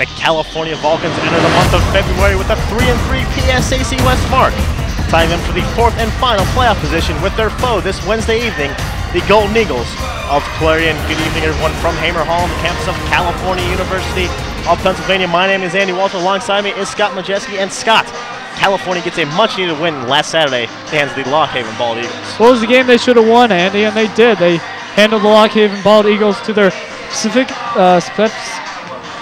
The California Vulcans enter the month of February with a 3-3 PSAC West mark, tying them for the fourth and final playoff position with their foe this Wednesday evening, the Golden Eagles of Clarion. Good evening, everyone, from Hamer Hall on the campus of California University of Pennsylvania. My name is Andy Walter. Alongside me is Scott Majeski. And Scott, California gets a much-needed win last Saturday at the hands of the Lock Haven Bald Eagles. Well, it was a game they should have won, Andy, and they did. They handled the Lock Haven Bald Eagles to their specific specs.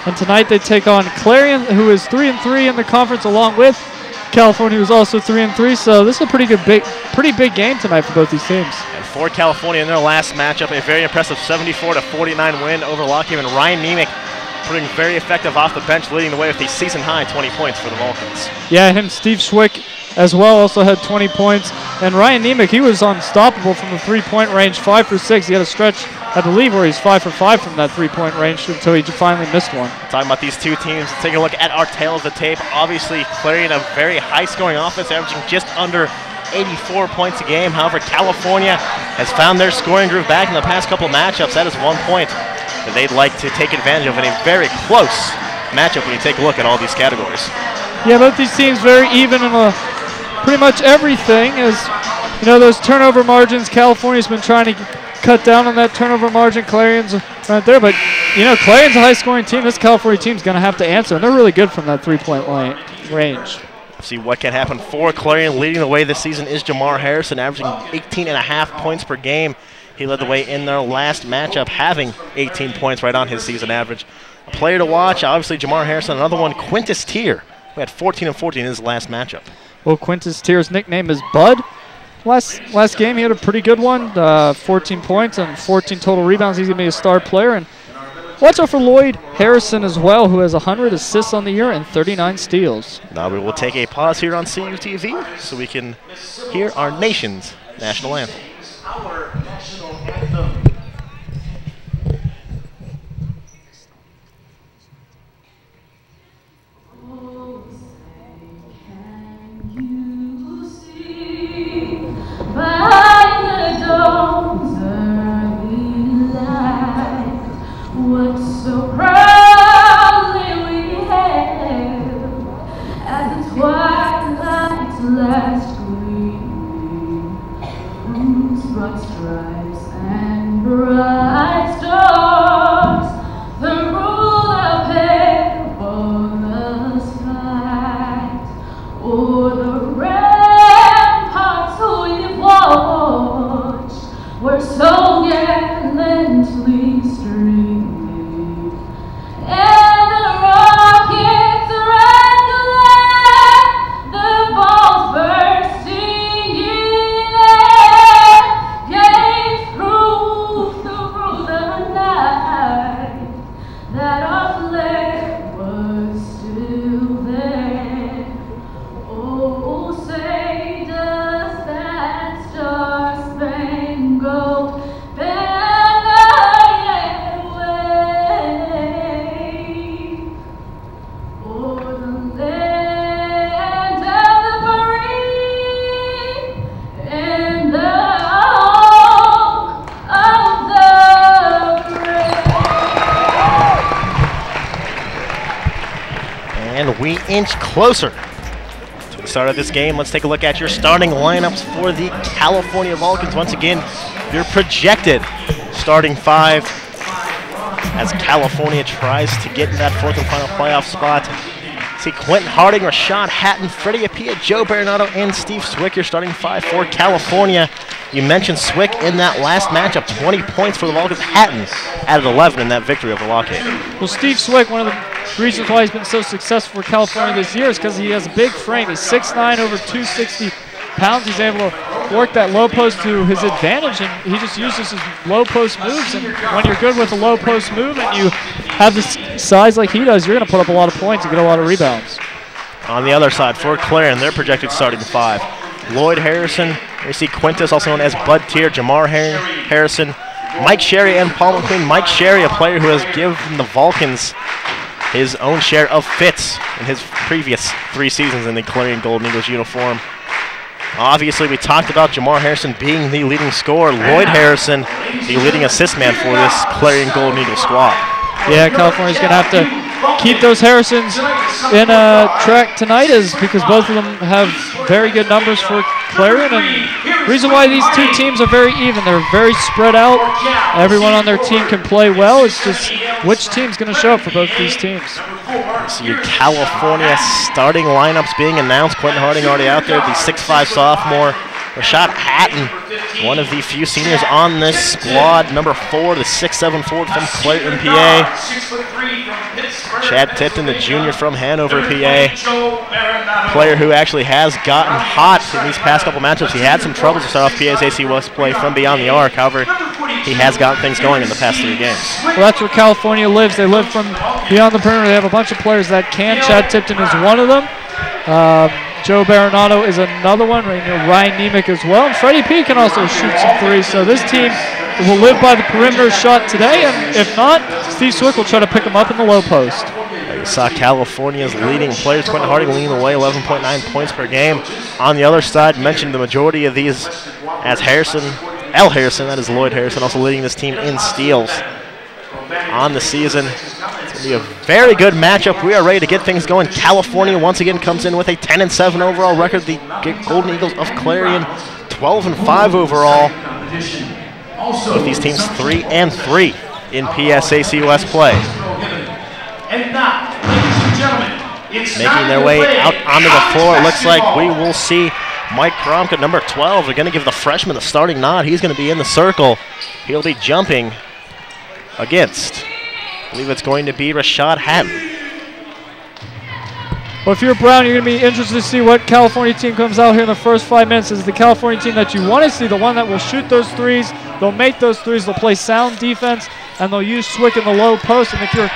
And tonight they take on Clarion, who is 3-3 in the conference, along with California, who's also 3-3. So this is a pretty big game tonight for both these teams. And for California in their last matchup, a very impressive 74-49 win over Lock Haven. Ryan Nemec proving very effective off the bench, leading the way with a season-high 20 points for the Vulcans. Yeah, him, Steve Schwick, as well, also had 20 points. And Ryan Nemec, he was unstoppable from the three-point range, 5 for 6. He had a stretch, I believe, where he's 5 for 5 from that three-point range until he finally missed one. Talking about these two teams, let's take a look at our tail of the tape. Obviously, Clarion, a very high-scoring offense, averaging just under 84 points a game. However, California has found their scoring groove back in the past couple matchups. That is 1 point that they'd like to take advantage of in a very close matchup when you take a look at all these categories. Yeah, both these teams very even in pretty much everything. As you know, those turnover margins, California's been trying to cut down on that turnover margin. Clarion's right there, but you know, Clarion's a high-scoring team. This California team's going to have to answer, and they're really good from that three-point range. See what can happen for Clarion. Leading the way this season is Jamar Harrison, averaging 18.5 points per game. He led the way in their last matchup, having 18 points right on his season average. A player to watch, obviously, Jamar Harrison. Another one, Quintus Tier, who had 14 and 14 in his last matchup. Well, Quintus Tier's nickname is Bud. Last game, he had a pretty good one, 14 points and 14 total rebounds. He's going to be a star player. And watch out for Lloyd Harrison as well, who has 100 assists on the year and 39 steals. Now we will take a pause here on CUTV so we can hear our nation's national anthem. Our national anthem. We inch closer to the start of this game. Let's take a look at your starting lineups for the California Vulcans. Once again, your projected starting five as California tries to get in that fourth and final playoff spot. See Quentin Harding, Rashad Hatton, Freddie Apia, Joe Baronato, and Steve Swick, your starting five for California. You mentioned Swick in that last matchup, 20 points for the Vulcans. Hatton added 11 in that victory over Lock Haven. Well, Steve Swick, one of the reasons why he's been so successful for California this year is because he has a big frame. He's 6'9", over 260 pounds. He's able to work that low post to his advantage, and he just uses his low post moves. And when you're good with a low post move and you have the size like he does, you're going to put up a lot of points and get a lot of rebounds. On the other side, for Clarion, their projected starting five: Lloyd Harrison, you see Quintus, also known as Bud Tier, Jamar Harrison, Mike Sherry, and Paul McQueen. Mike Sherry, a player who has given the Vulcans his own share of fits in his previous 3 seasons in the Clarion Golden Eagles uniform. Obviously, we talked about Jamar Harrison being the leading scorer. Lloyd Harrison, the leading assist man for this Clarion Golden Eagles squad. Yeah, California's going to have to keep those Harrisons in track tonight is because both of them have very good numbers for Clarion. And the reason why these two teams are very even, they're very spread out. Everyone on their team can play well. It's just which team's going to show up for both these teams. So your California starting lineups being announced. Quentin Harding already out there, the 6'5" sophomore. Rashad Hatton, one of the few seniors on this squad. Number 4, the 6'7" forward from Clarion, PA. Chad Tipton, the junior from Hanover, PA. Player who actually has gotten hot in these past couple matchups. He had some troubles to start off PA's AC West play from beyond the arc. However, he has gotten things going in the past 3 games. Well, that's where California lives. They live from beyond the perimeter. They have a bunch of players that can. Chad Tipton is one of them. Joe Baronato is another one. Ryan Nemec as well. And Freddie P can also shoot some threes. So this team will live by the perimeter shot today. And if not, Steve Swick will try to pick them up in the low post. You saw California's leading players. Quentin Harding leading the way, 11.9 points per game. On the other side, mentioned the majority of these as L. Harrison, that is Lloyd Harrison, also leading this team in steals on the season. It's going to be a very good matchup. We are ready to get things going. California once again comes in with a 10-7 overall record. The Golden Eagles of Clarion, 12-5 overall. Both these teams 3-3 in PSAC West play. And now, ladies and gentlemen, making their way out onto the floor. It looks like we will see Mike Kromka, number 12. They're going to give the freshman the starting nod. He's going to be in the circle. He'll be jumping against, I believe it's going to be Rashad Hatton. Well, if you're Brown, you're going to be interested to see what California team comes out here in the first 5 minutes. Is the California team that you want to see, the one that will shoot those threes. They'll make those threes. They'll play sound defense, and they'll use Swick in the low post. And if you're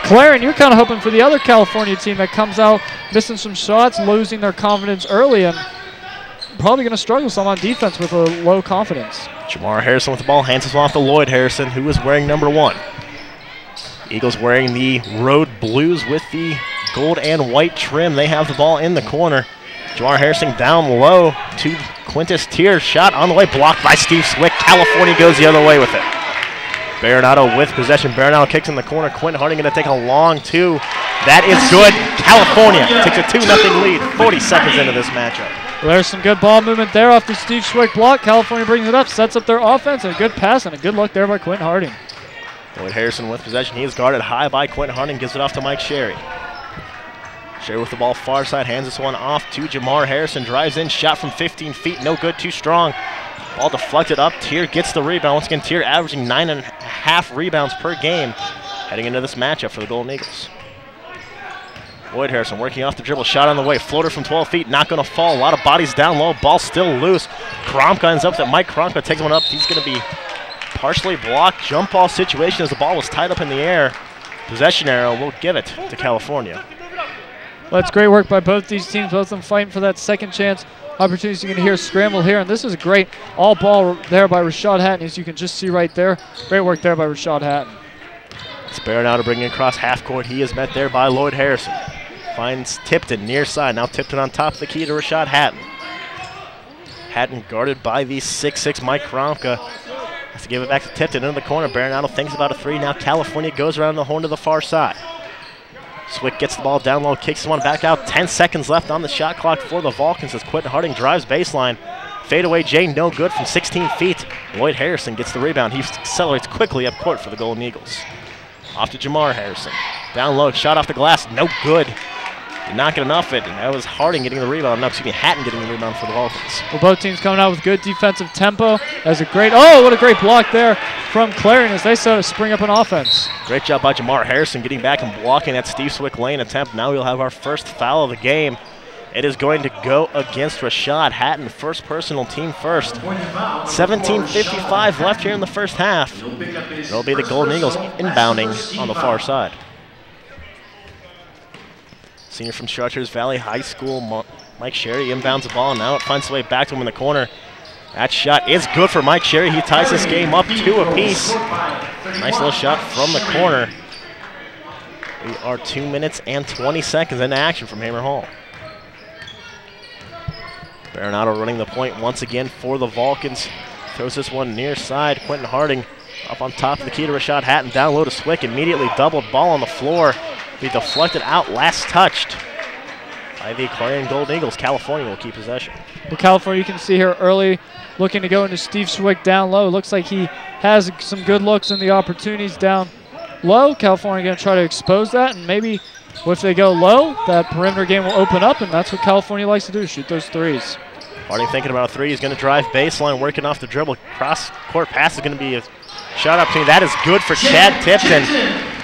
Clarion, you're kind of hoping for the other California team that comes out missing some shots, losing their confidence early, and probably going to struggle some on defense with a low confidence. Jamar Harrison with the ball, hands this one off to Lloyd Harrison, who is wearing number 1. Eagles wearing the road blues with the gold and white trim. They have the ball in the corner. Jamar Harrison down low to Quintus Tier. Shot on the way, blocked by Steve Swick. California goes the other way with it. Baronato with possession. Baronato kicks in the corner. Quentin Harding going to take a long 2. That is good. California takes a 2-0 lead 40 seconds into this matchup. Well, there's some good ball movement there off the Steve Swick block. California brings it up, sets up their offense, and a good pass and a good look there by Quentin Harding. Lloyd Harrison with possession. He is guarded high by Quentin Harding. Gives it off to Mike Sherry. Sherry with the ball far side. Hands this one off to Jamar Harrison. Drives in. Shot from 15 feet. No good. Too strong. Ball deflected up. Tier gets the rebound. Once again, Tier averaging 9.5 rebounds per game heading into this matchup for the Golden Eagles. Lloyd Harrison working off the dribble. Shot on the way. Floater from 12 feet. Not going to fall. A lot of bodies down low. Ball still loose. Kromka ends up with it. Mike Kromka takes one up. He's going to be partially blocked. Jump ball situation as the ball was tied up in the air. Possession arrow will give it to California. Well, that's great work by both these teams. Both of them fighting for that second chance opportunities. You're going to hear scramble here, and this is a great all ball there by Rashad Hatton, as you can just see right there. Great work there by Rashad Hatton. It's Baronato bringing across half court. He is met there by Lloyd Harrison. Finds Tipton near side. Now Tipton on top of the key to Rashad Hatton. Hatton guarded by the 6'6" Mike Kromka. Has to give it back to Tipton into the corner. Baronato thinks about a 3. Now California goes around the horn to the far side. Swick gets the ball down low, kicks one back out. 10 seconds left on the shot clock for the Vulcans as Quentin Harding drives baseline. Fadeaway J, no good from 16 feet. Lloyd Harrison gets the rebound. He accelerates quickly up court for the Golden Eagles. Off to Jamar Harrison. Down low, shot off the glass, no good. Did not get enough of it, and that was Harding getting the rebound. No, excuse me, Hatton getting the rebound for the Vulcans. Well, both teams coming out with good defensive tempo. That's a great, oh, what a great block there from Clarion as they start to spring up an offense. Great job by Jamar Harrison getting back and blocking that Steve Swick lane attempt. Now we'll have our first foul of the game. It is going to go against Rashad Hatton, first personal, team first. 17:55 left here in the first half. It'll be the Golden Eagles inbounding on the far side. Senior from Chartiers Valley High School, Mike Sherry inbounds the ball. Now it finds its way back to him in the corner. That shot is good for Mike Sherry. He ties this game up 2 apiece. Nice little shot from the corner. We are 2 minutes and 20 seconds into action from Hamer Hall. Baronato running the point once again for the Vulcans. Throws this one near side. Quentin Harding up on top of the key to Rashad Hatton. Down low to Swick. Immediately doubled. Ball on the floor. Be deflected out, last touched by the Clarion Golden Eagles. California will keep possession. Well, California, you can see here early, looking to go into Steve Swick down low. Looks like he has some good looks in the opportunities down low. California going to try to expose that, and maybe if they go low, that perimeter game will open up, and that's what California likes to do, shoot those threes. Harding thinking about a three. He's going to drive baseline, working off the dribble. Cross-court pass is going to be a shot opportunity. That is good for Chad Tipton.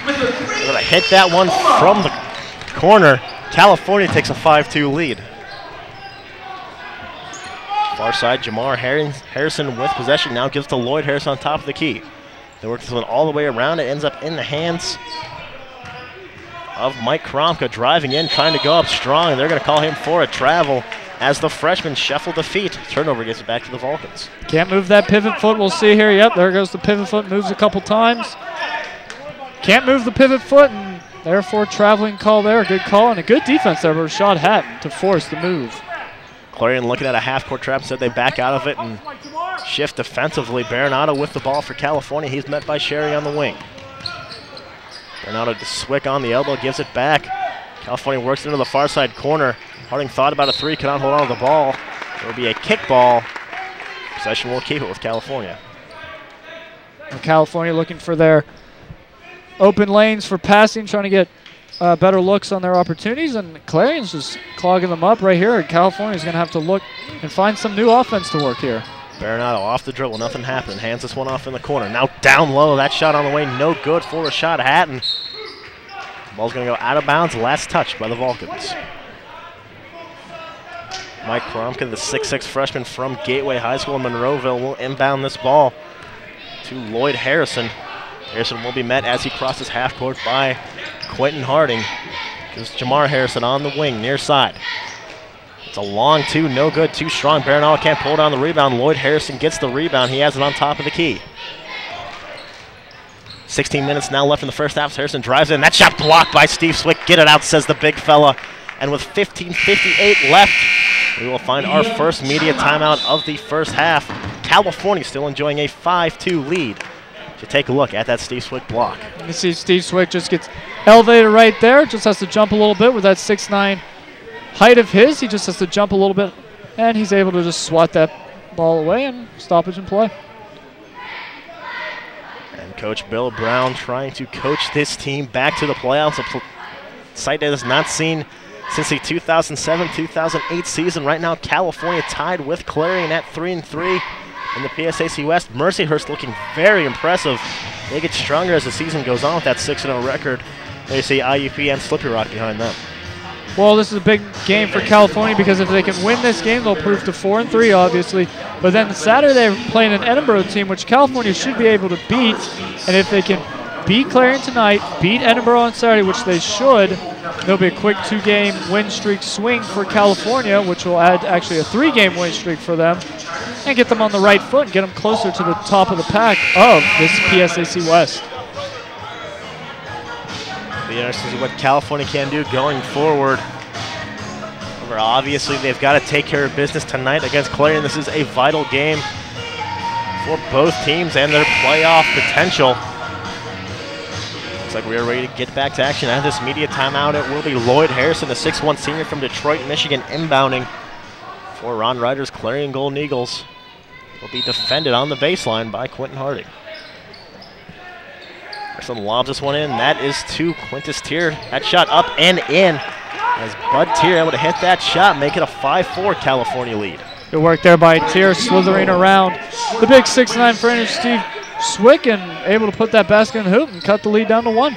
Going to hit that one from the corner. California takes a 5-2 lead. Far side, Jamar Harrison with possession. Now gives to Lloyd Harrison on top of the key. They work this one all the way around. It ends up in the hands of Mike Kromka, driving in, trying to go up strong, and they're going to call him for a travel as the freshman shuffled the feet. Turnover gets it back to the Vulcans. Can't move that pivot foot. We'll see here. Yep, there goes the pivot foot. Moves a couple times. Can't move the pivot foot, and therefore traveling call there. A good call and a good defense there by Rashad Hatton to force the move. Clarion looking at a half-court trap, said they back out of it and shift defensively. Baronato with the ball for California. He's met by Sherry on the wing. Baronato to Swick on the elbow, gives it back. California works into the far side corner. Harding thought about a three, cannot hold on to the ball. It will be a kick ball. Possession will keep it with California. And California looking for their open lanes for passing, trying to get better looks on their opportunities, and Clarion's just clogging them up right here, and California's going to have to look and find some new offense to work here. Baronato off the dribble, nothing happened. Hands this one off in the corner. Now down low, that shot on the way, no good for Rashad Hatton. Ball's going to go out of bounds, last touch by the Vulcans. Mike Kromka, the 6'6 freshman from Gateway High School in Monroeville, will inbound this ball to Lloyd Harrison. Harrison will be met as he crosses half court by Quentin Harding. Because Jamar Harrison on the wing, near side. It's a long two, no good, too strong. Baronato can't pull down the rebound. Lloyd Harrison gets the rebound. He has it on top of the key. 16 minutes now left in the first half. Harrison drives in. That shot blocked by Steve Swick. Get it out, says the big fella. And with 15:58 left, we will find our first media timeout of the first half. California still enjoying a 5-2 lead. To take a look at that Steve Swick block. You see Steve Swick just gets elevated right there. Just has to jump a little bit with that 6'9" height of his. He just has to jump a little bit, and he's able to just swat that ball away and stoppage and play. And Coach Bill Brown trying to coach this team back to the playoffs. A sight that has not seen since the 2007-2008 season. Right now, California tied with Clarion at 3-3 in the PSAC West. Mercyhurst looking very impressive. They get stronger as the season goes on with that 6-0 record. There you see IUP and Slippery Rock behind them. Well, this is a big game for California because if they can win this game, they'll prove to 4-3, obviously. But then Saturday, they're playing an Edinburgh team, which California should be able to beat. And if they can beat Clarion tonight, beat Edinburgh on Saturday, which they should, there'll be a quick 2-game win streak swing for California, which will add actually a 3-game win streak for them, and get them on the right foot and get them closer to the top of the pack of this PSAC West. Be interesting to see what California can do going forward. However, obviously, they've got to take care of business tonight against Clarion. This is a vital game for both teams and their playoff potential. Looks like we are ready to get back to action. At this media timeout, it will be Lloyd Harrison, the 6'1 senior from Detroit, Michigan, inbounding for Ron Ryder's Clarion Golden Eagles. Will be defended on the baseline by Quentin Harding. Harrison lobs this one in. That is to Quintus Tier. That shot up and in. As Bud Tier able to hit that shot, make it a 5-4 California lead. Good work there by Tier, slithering around the big 6'9" frame Steve Swick, and able to put that basket in the hoop and cut the lead down to 1.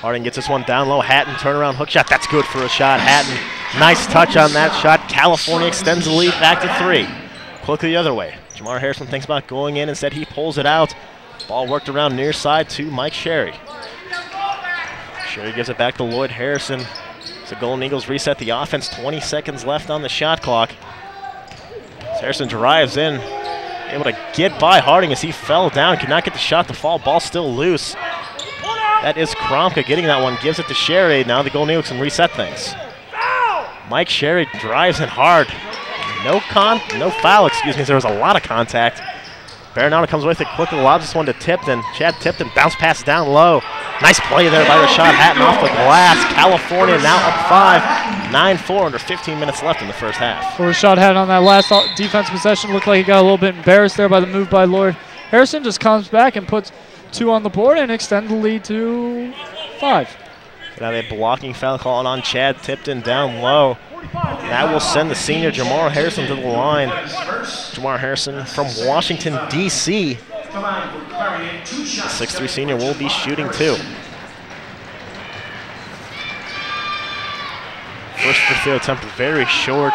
Harding gets this one down low. Hatton turnaround hook shot. That's good for a shot. Hatton, nice touch on that shot. California extends the lead back to 3. Quickly the other way. Jamar Harrison thinks about going in. Instead, he pulls it out. Ball worked around near side to Mike Sherry. Sherry gives it back to Lloyd Harrison. So Golden Eagles reset the offense. 20 seconds left on the shot clock. As Harrison drives in, able to get by Harding as he fell down. Could not get the shot to fall. Ball still loose. That is Kromka getting that one. Gives it to Sherry. Now the Golden Eagles can reset things. Mike Sherry drives in hard. No foul, excuse me. There was a lot of contact. Baronato comes with it quickly, lobs this one to Tipton. Chad Tipton, bounce pass down low. Nice play there by Rashad Hatton off the glass. California now up 5, 9-4, under 15 minutes left in the first half. Well, Rashad Hatton on that last defense possession looked like he got a little bit embarrassed there by the move by Lloyd Harrison. Just comes back and puts 2 on the board and extends the lead to 5. Now they blocking foul call on Chad Tipton down low. That will send the senior Jamar Harrison to the line. Jamar Harrison from Washington, D.C. The 6'3" senior will be shooting 2. First free throw attempt very short.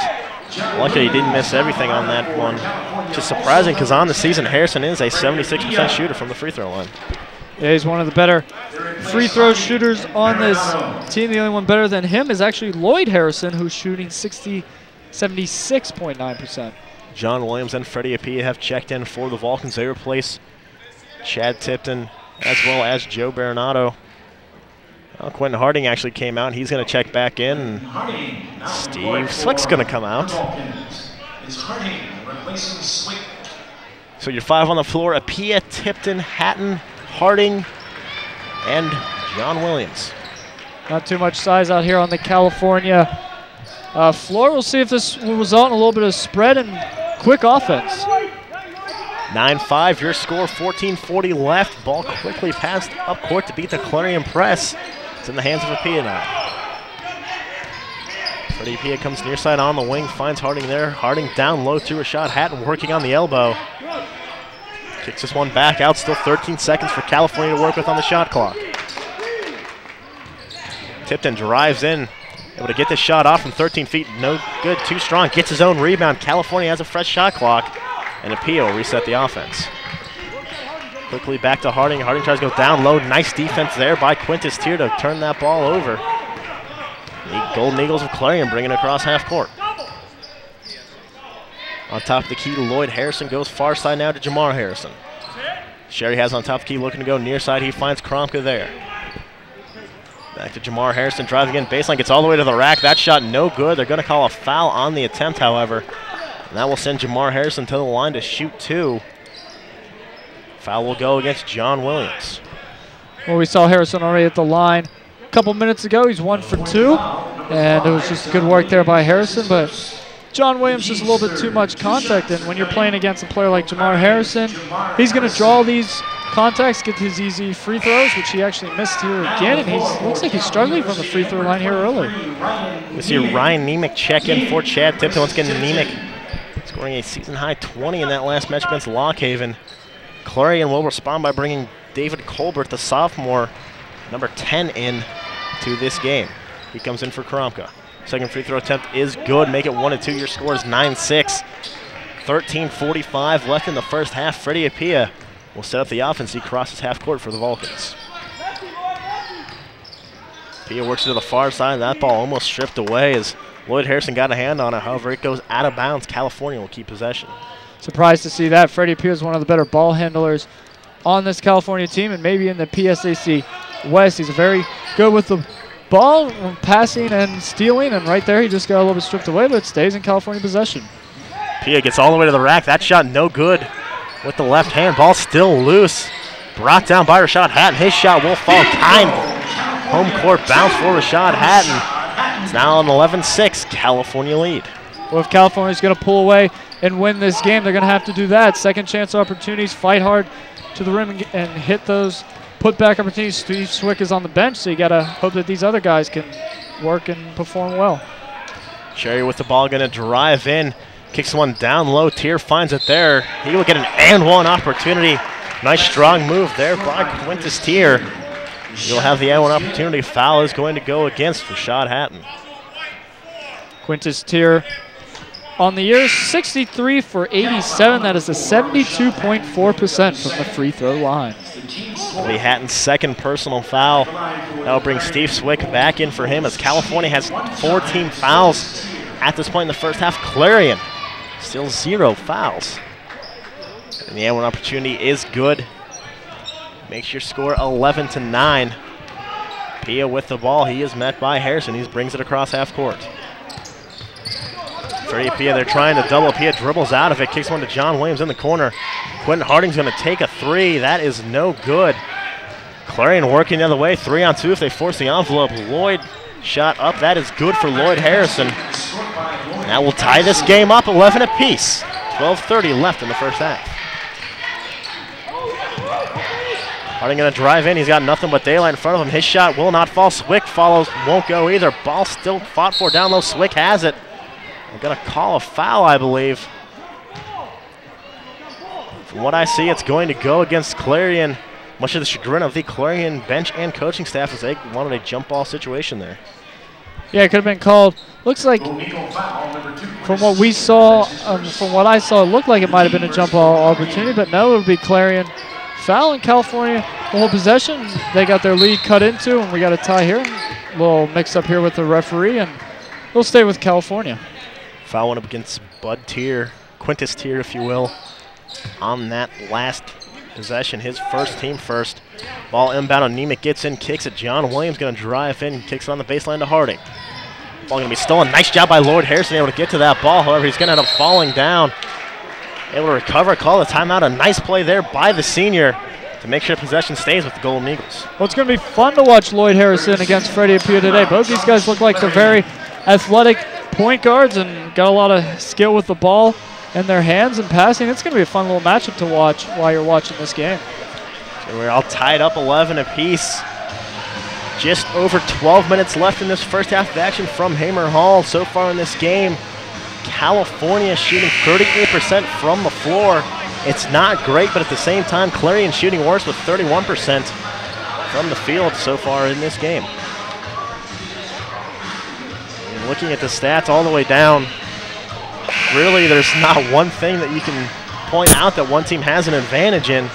Luckily he didn't miss everything on that one. Which is surprising because on the season Harrison is a 76% shooter from the free throw line. Yeah, he's one of the better free throw shooters on this team. The only one better than him is actually Lloyd Harrison, who's shooting 76.9%. John Williams and Freddie Apia have checked in for the Vulcans. They replace Chad Tipton as well as Joe Baronato. Well, Quentin Harding actually came out. He's going to check back in. Steve Swick's going to come out. So your 5 on the floor: Apia, Tipton, Hatton, Harding, and John Williams. Not too much size out here on the California floor. We'll see if this will result in a little bit of spread and quick offense. 9-5, your score, 14:40 left. Ball quickly passed up court to beat the Clarion press. It's in the hands of Apia now. Freddie Apia comes near side on the wing, finds Harding there. Harding down low to Rashad Hatton, working on the elbow. Kicks this one back out, still 13 seconds for California to work with on the shot clock. Tipton drives in, able to get this shot off from 13 feet. No good, too strong. Gets his own rebound. California has a fresh shot clock, and Apia will reset the offense. Quickly back to Harding. Harding tries to go down low. Nice defense there by Quintus Tier to turn that ball over. The Golden Eagles of Clarion bringing it across half court. On top of the key, Lloyd Harrison goes far side now to Jamar Harrison. Sherry has on top of the key, looking to go near side. He finds Kromka there. Back to Jamar Harrison, driving in baseline, gets all the way to the rack. That shot no good. They're going to call a foul on the attempt, however. And that will send Jamar Harrison to the line to shoot 2. Foul will go against John Williams. Well, we saw Harrison already at the line a couple minutes ago. He's 1 for 2. And it was just good work there by Harrison, but John Williams just a little bit too much contact, and when you're playing against a player like Jamar Harrison, he's going to draw these contacts, get his easy free throws, which he actually missed here again, and he looks like he's struggling from the free throw line here early. We see Ryan Nemec check in for Chad Tipton. Once again, Nemec scoring a season-high 20 in that last match against Lockhaven. Clarion will respond by bringing David Colbert, the sophomore, number 10, in to this game. He comes in for Kromka. Second free throw attempt is good. Make it 1-2. Your score is 9-6. 13:45 left in the first half. Freddie Apia will set up the offense. He crosses half court for the Vulcans. Apia works to the far side. That ball almost stripped away as Lloyd Harrison got a hand on it. However, it goes out of bounds. California will keep possession. Surprised to see that. Freddie Apia is one of the better ball handlers on this California team, and maybe in the PSAC West. He's very good with the ball, passing and stealing, and right there he just got a little bit stripped away, but it stays in California possession. Pia gets all the way to the rack. That shot no good with the left hand. Ball still loose. Brought down by Rashad Hatton. His shot will fall. Timed home court bounce for Rashad Hatton. It's now an 11-6 California lead. Well, if California's going to pull away and win this game, they're going to have to do that. Second chance opportunities, fight hard to the rim and hit those put-back opportunities. Steve Swick is on the bench, so you got to hope that these other guys can work and perform well. Cherry with the ball, going to drive in. Kicks one down low. Tier finds it there. He will get an and-one opportunity. Nice strong move there by Quintus Tier. You'll have the and-one opportunity. Foul is going to go against Rashad Hatton. Quintus Tier on the year, 63 for 87. That is a 72.4% from the free throw line. Lee Hatton's second personal foul. That'll bring Steve Swick back in for him as California has 14 fouls at this point in the first half. Clarion still 0 fouls. And the and-one opportunity is good. Makes your score 11-9. Pia with the ball. He is met by Harrison. He brings it across half court. Freddie Pia, they're trying to double. Pia dribbles out of it, kicks one to John Williams in the corner. Quentin Harding's going to take a three. That is no good. Clarion working the other way, 3-on-2 if they force the envelope. Lloyd shot up, that is good for Lloyd Harrison. That will tie this game up 11 apiece. 12:30 left in the first half. Harding gonna drive in, he's got nothing but daylight in front of him. His shot will not fall, Swick follows, won't go either. Ball still fought for down low, Swick has it. They're gonna call a foul, I believe. From what I see, it's going to go against Clarion, much to the chagrin of the Clarion bench and coaching staff as they wanted a jump ball situation there. Yeah, it could have been called. Looks like, from what we saw, from what I saw, it looked like it might have been a jump ball opportunity, but no, it would be Clarion. Foul in California, the whole possession. They got their lead cut into, and we got a tie here. A little mix up here with the referee, and we'll stay with California. Foul went up against Bud Tier, Quintus Tier, if you will, on that last possession. His first, team first. Ball inbound on Nemec, gets in, kicks it. John Williams going to drive in, kicks it on the baseline to Harding. Ball going to be stolen. Nice job by Lloyd Harrison, able to get to that ball. However, he's going to end up falling down. Able to recover, call the timeout. A nice play there by the senior to make sure possession stays with the Golden Eagles. Well, it's going to be fun to watch Lloyd Harrison against Freddie Appiah today. Both these guys look like they're very athletic point guards and got a lot of skill with the ball in their hands and passing. It's going to be a fun little matchup to watch while you're watching this game. So we're all tied up 11 apiece. Just over 12 minutes left in this first half of action from Hamer Hall. So far in this game, California shooting 38% from the floor. It's not great, but at the same time, Clarion shooting worse with 31% from the field so far in this game. And looking at the stats all the way down, really there's not one thing that you can point out that one team has an advantage in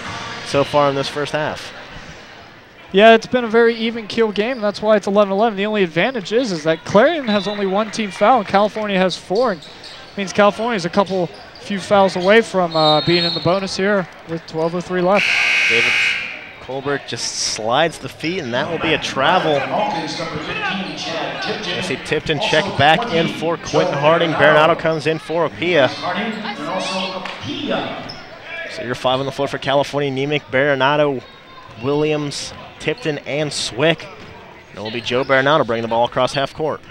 so far in this first half. Yeah, it's been a very even keel game. That's why it's 11-11. The only advantage is that Clarion has only one team foul and California has 4. It means California is a few fouls away from being in the bonus here with 12:03 left. David Colbert just slides the feet, and that will be a travel. I see Tipton check back in for Quentin Harding. Baronato comes in for Appiah. So you're 5 on the floor for California. Nemec, Baronato, Williams, Tipton, and Swick. And it will be Joe Baronato bringing the ball across half court.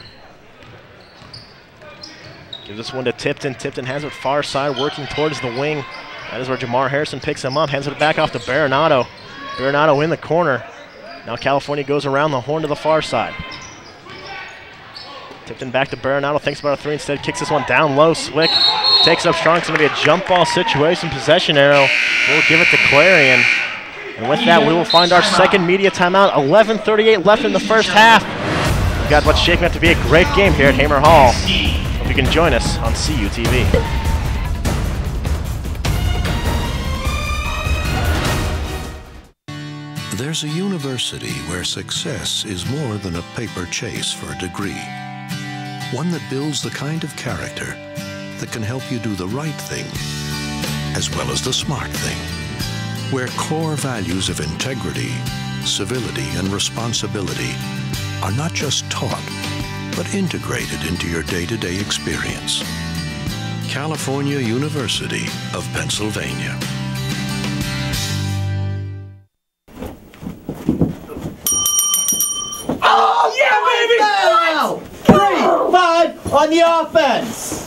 Give this one to Tipton. Tipton has it far side, working towards the wing. That is where Jamar Harrison picks him up, hands it back off to Baronato. Baronato in the corner. Now California goes around the horn to the far side. Tipton back to Baronato, thinks about a 3 instead, kicks this one down low. Swick takes up strong. It's going to be a jump ball situation. Possession arrow. We'll give it to Clarion. And with that, we will find our second media timeout. 11:38 left in the first half. We've got what's shaping up to be a great game here at Hamer Hall. Hope you can join us on CUTV. There's a university where success is more than a paper chase for a degree. One that builds the kind of character that can help you do the right thing as well as the smart thing. Where core values of integrity, civility, and responsibility are not just taught, but integrated into your day-to-day experience. California University of Pennsylvania. Oh, yeah, baby! 3-5 on the offense.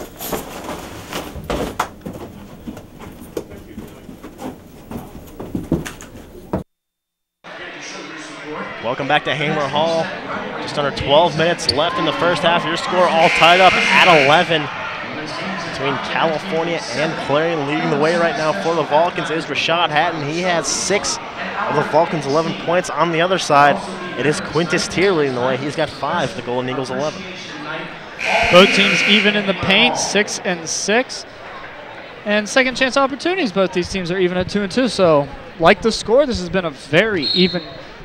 Welcome back to Hamer Hall. Just under 12 minutes left in the first half. Your score all tied up at 11 between California and Clarion. Leading the way right now for the Vulcans is Rashad Hatton. He has 6 of the Vulcans' 11 points. On the other side, it is Quintus Tier leading the way. He's got 5, the Golden Eagles 11. Both teams even in the paint, 6 and 6. And second chance opportunities, both these teams are even at 2 and 2. So like the score, this has been a very even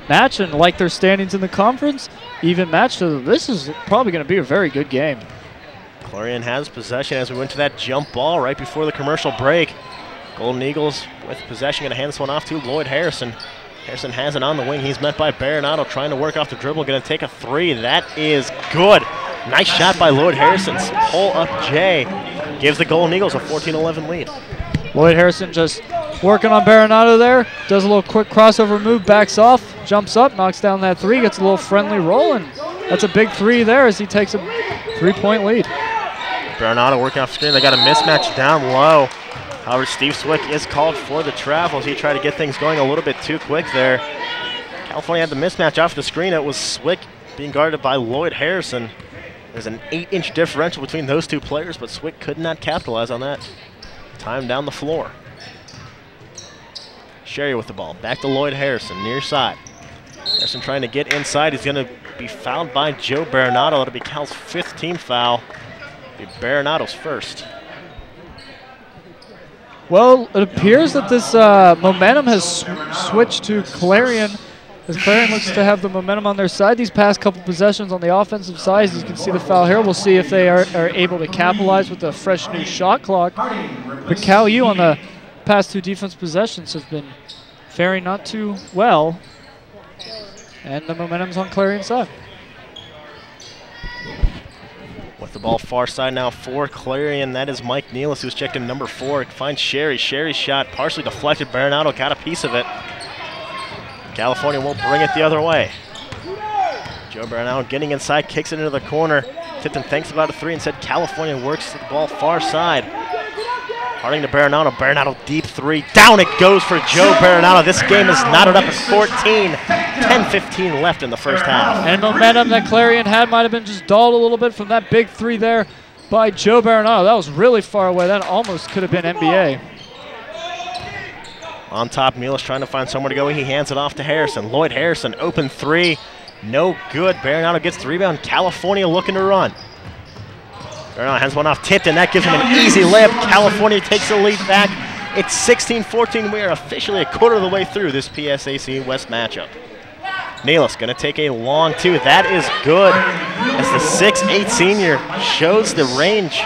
match, and like their standings in the conference, even match. So this is probably going to be a very good game. Clarion has possession as we went to that jump ball right before the commercial break. Golden Eagles with possession, going to hand this one off to Lloyd Harrison. Harrison has it on the wing. He's met by Baronato trying to work off the dribble, going to take a 3. That is good. Nice shot by Lloyd Harrison. Pull up J gives the Golden Eagles a 14-11 lead. Lloyd Harrison just working on Baronato there. Does a little quick crossover move, backs off, jumps up, knocks down that 3, gets a little friendly roll, and that's a big 3 there as he takes a 3-point lead. Baronato working off screen. They got a mismatch down low. However, Steve Swick is called for the travel as he tried to get things going a little bit too quick there. California had the mismatch off the screen. It was Swick being guarded by Lloyd Harrison. There's an 8-inch differential between those two players, but Swick could not capitalize on that. Time down the floor. Sherry with the ball. Back to Lloyd Harrison, near side. Harrison trying to get inside. He's going to be fouled by Joe Baronato. That'll be Cal's 5th team foul. It'll be Baronato's first. Well, it appears that this momentum has switched to Clarion, as Clarion looks to have the momentum on their side these past couple possessions on the offensive side. As you can see the foul here. We'll see if they are able to capitalize with a fresh new shot clock. But Cal U on the past 2 defense possessions has been faring not too well. And the momentum's on Clarion's side. With the ball far side now for Clarion, that is Mike Nealis, who's checked in number 4. Finds Sherry. Sherry's shot partially deflected. Baronato got a piece of it. California won't bring it the other way. Joe Baronato getting inside, kicks it into the corner. Tipton thinks about a 3 and said California works the ball far side. Harding to Baronato. Baronato deep 3. Down it goes for Joe Baronato. This game is knotted up at 14. 10-15 left in the first half. And momentum that Clarion had might have been just dulled a little bit from that big 3 there by Joe Baronato. That was really far away. That almost could have been NBA. On top, Nealis trying to find somewhere to go. He hands it off to Harrison. Lloyd Harrison, open 3. No good. Baronato gets the rebound. California looking to run. Baronato hands one off Tipton. That gives him an easy layup. California takes the lead back. It's 16-14. We are officially a quarter of the way through this PSAC West matchup. Nealis going to take a long 2. That is good as the 6'8 senior shows the range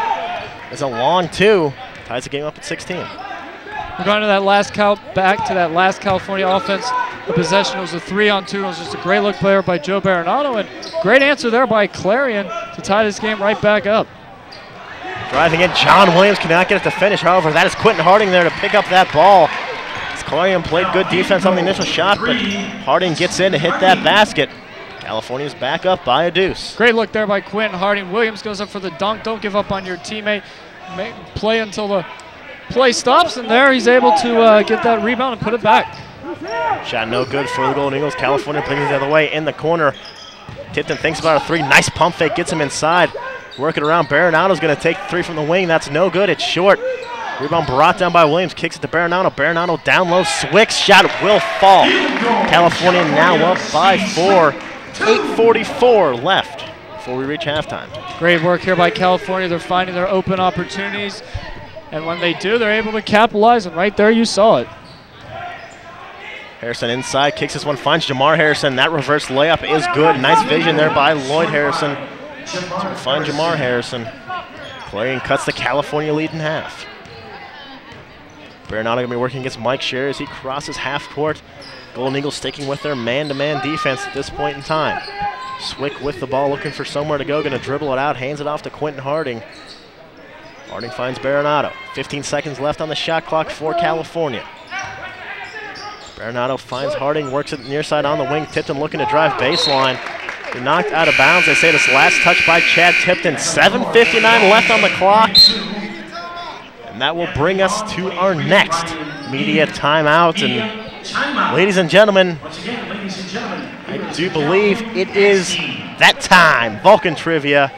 as a long 2. Ties the game up at 16. We're going to that back to that last California offense. The possession was a 3-on-2. It was just a great look player by Joe Baronato, and great answer there by Clarion to tie this game right back up. Driving in, John Williams cannot get it to finish. However, that is Quentin Harding there to pick up that ball. As Clarion played good defense on the initial shot, but Harding gets in to hit that basket. California's back up by a deuce. Great look there by Quentin Harding. Williams goes up for the dunk. Don't give up on your teammate. Play until the play stops, and there he's able to get that rebound and put it back. Shot no good for the Golden Eagles. California brings it the other way in the corner. Tipton thinks about a 3. Nice pump fake, gets him inside. Working around, Baronato's going to take 3 from the wing. That's no good. It's short. Rebound brought down by Williams. Kicks it to Baronato. Baronato down low. Swick's shot will fall. California now up by 4. 8:44 left before we reach halftime. Great work here by California. They're finding their open opportunities. And when they do, they're able to capitalize. And right there, you saw it. Harrison inside. Kicks this one. Finds Jamar Harrison. That reverse layup is good. Nice vision there by Lloyd Harrison to find Jamar Harrison. Clarion cuts the California lead in half. Baronato going to be working against Mike Sherry as he crosses half court. Golden Eagles sticking with their man-to-man defense at this point in time. Swick with the ball, looking for somewhere to go. Going to dribble it out, hands it off to Quentin Harding. Harding finds Baronato. 15 seconds left on the shot clock for California. Baronato finds Harding, works it near side on the wing. Tipton looking to drive baseline. They're knocked out of bounds. They say this last touch by Chad Tipton. 7:59 left on the clock. And that will bring us to our next media timeout. And ladies and gentlemen, I do believe it is that time. Vulcan Trivia.